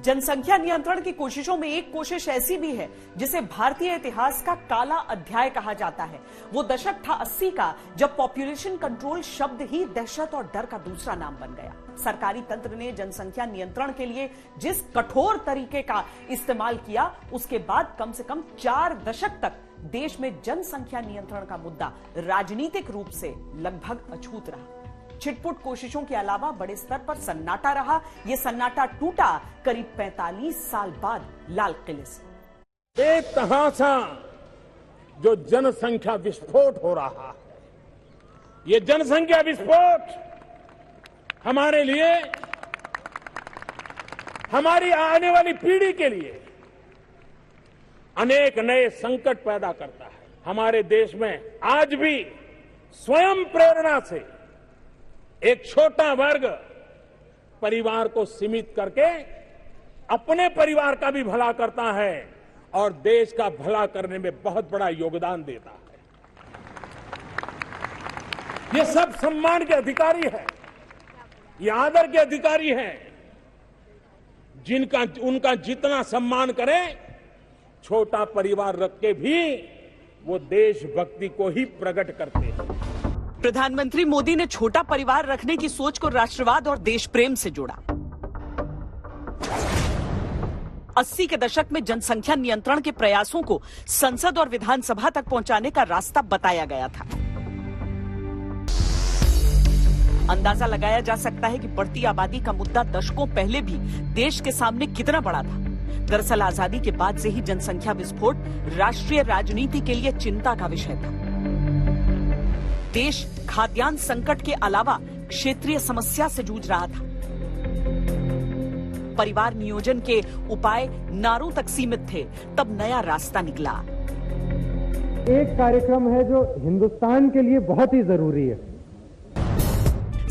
जनसंख्या नियंत्रण की कोशिशों में एक कोशिश ऐसी भी है जिसे भारतीय इतिहास का काला अध्याय कहा जाता है। वो दशक था 80 का, जब पॉपुलेशन कंट्रोल शब्द ही दहशत और डर का दूसरा नाम बन गया। सरकारी तंत्र ने जनसंख्या नियंत्रण के लिए जिस कठोर तरीके का इस्तेमाल किया, उसके बाद कम से कम 4 दशक तक देश में जनसंख्या नियंत्रण का मुद्दा राजनीतिक रूप से लगभग अछूत रहा। छिटपुट कोशिशों के अलावा बड़े स्तर पर सन्नाटा रहा। यह सन्नाटा टूटा करीब 45 साल बाद लाल किले से। एक तमाशा जो जनसंख्या विस्फोट हो रहा है, ये जनसंख्या विस्फोट हमारे लिए, हमारी आने वाली पीढ़ी के लिए अनेक नए संकट पैदा करता है। हमारे देश में आज भी स्वयं प्रेरणा से एक छोटा वर्ग परिवार को सीमित करके अपने परिवार का भी भला करता है और देश का भला करने में बहुत बड़ा योगदान देता है। ये सब सम्मान के अधिकारी हैं, ये आदर के अधिकारी हैं, जिनका उनका जितना सम्मान करें, छोटा परिवार रख के भी वो देशभक्ति को ही प्रकट करते हैं। प्रधानमंत्री मोदी ने छोटा परिवार रखने की सोच को राष्ट्रवाद और देश प्रेम से जोड़ा। 80 के दशक में जनसंख्या नियंत्रण के प्रयासों को संसद और विधानसभा तक पहुंचाने का रास्ता बताया गया था। अंदाजा लगाया जा सकता है कि बढ़ती आबादी का मुद्दा दशकों पहले भी देश के सामने कितना बड़ा था। दरअसल आजादी के बाद से ही जनसंख्या विस्फोट राष्ट्रीय राजनीति के लिए चिंता का विषय था। देश खाद्यान्न संकट के अलावा क्षेत्रीय समस्या से जूझ रहा था। परिवार नियोजन के उपाय नारों तक सीमित थे। तब नया रास्ता निकला। एक कार्यक्रम है जो हिंदुस्तान के लिए बहुत ही जरूरी है।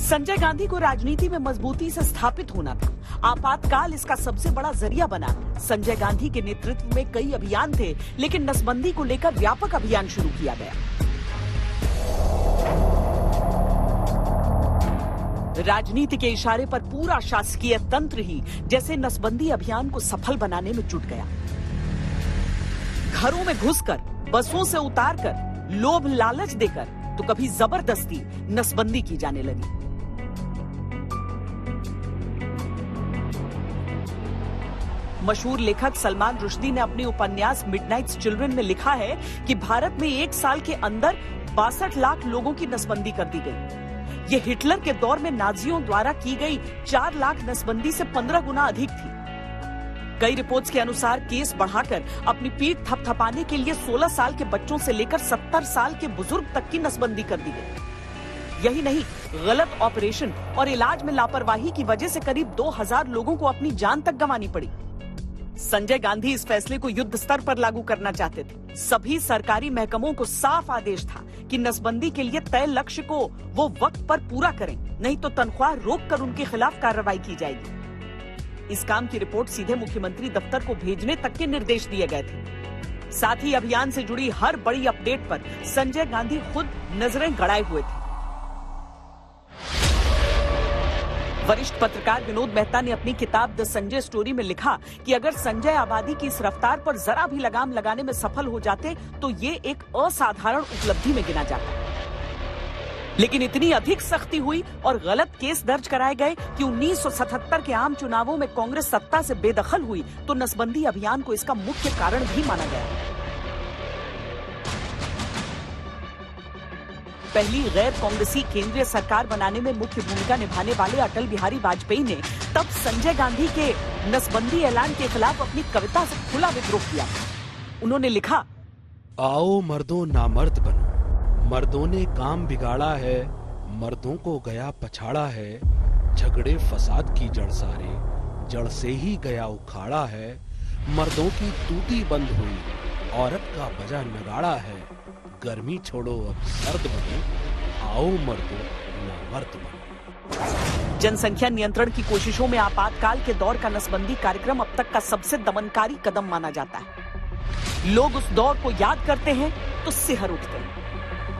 संजय गांधी को राजनीति में मजबूती से स्थापित होना था। आपातकाल इसका सबसे बड़ा जरिया बना। संजय गांधी के नेतृत्व में कई अभियान थे, लेकिन नसबंदी को लेकर व्यापक अभियान शुरू किया गया। राजनीति के इशारे पर पूरा शासकीय तंत्र ही जैसे नसबंदी अभियान को सफल बनाने में जुट गया। घरों में घुसकर, बसों से उतारकर, लोभ लालच देकर तो कभी जबरदस्ती नसबंदी की जाने लगी। मशहूर लेखक सलमान रुश्दी ने अपने उपन्यास मिडनाइट्स चिल्ड्रन में लिखा है कि भारत में 1 साल के अंदर 62 लाख लोगों की नसबंदी कर दी गई। ये हिटलर के दौर में नाजियों द्वारा की गई 4 लाख नसबंदी से 15 गुना अधिक थी। कई रिपोर्ट्स के अनुसार केस बढ़ाकर अपनी पीठ थपथपाने के लिए 16 साल के बच्चों से लेकर 70 साल के बुजुर्ग तक की नसबंदी कर दी गई। यही नहीं, गलत ऑपरेशन और इलाज में लापरवाही की वजह से करीब 2000 लोगों को अपनी जान तक गंवानी पड़ी। संजय गांधी इस फैसले को युद्ध स्तर पर लागू करना चाहते थे। सभी सरकारी महकमों को साफ आदेश था कि नसबंदी के लिए तय लक्ष्य को वो वक्त पर पूरा करें, नहीं तो तनख्वाह रोककर उनके खिलाफ कार्रवाई की जाएगी। इस काम की रिपोर्ट सीधे मुख्यमंत्री दफ्तर को भेजने तक के निर्देश दिए गए थे। साथ ही अभियान से जुड़ी हर बड़ी अपडेट पर संजय गांधी खुद नजरें गड़ाए हुए थे। वरिष्ठ पत्रकार विनोद मेहता ने अपनी किताब द संजय स्टोरी में लिखा कि अगर संजय आबादी की इस रफ्तार पर जरा भी लगाम लगाने में सफल हो जाते तो ये एक असाधारण उपलब्धि में गिना जाता। लेकिन इतनी अधिक सख्ती हुई और गलत केस दर्ज कराए गए कि 1977 के आम चुनावों में कांग्रेस सत्ता से बेदखल हुई तो नसबंदी अभियान को इसका मुख्य कारण भी माना गया। पहली गैर कांग्रेसी केंद्रीय सरकार बनाने में मुख्य भूमिका निभाने वाले अटल बिहारी वाजपेयी ने तब संजय गांधी के नसबंदी ऐलान के खिलाफ अपनी कविता से खुला विद्रोह किया। उन्होंने लिखा, आओ मर्दों नामर्द बनो, मर्दों ने काम बिगाड़ा है, मर्दों को गया पछाड़ा है, झगड़े फसाद की जड़ सारे, जड़ से ही गया उखाड़ा है, मर्दों की टूटी बंद हुई, औरत का बजा नगाड़ा है, गर्मी छोड़ो अब सर्द बनो, आओ मर्दों नामर्द बनो। जनसंख्या नियंत्रण की कोशिशों में आपातकाल के दौर का नसबंदी कार्यक्रम अब तक का सबसे दमनकारी कदम माना जाता है। लोग उस दौर को याद करते हैं तो सिहर उठते हैं।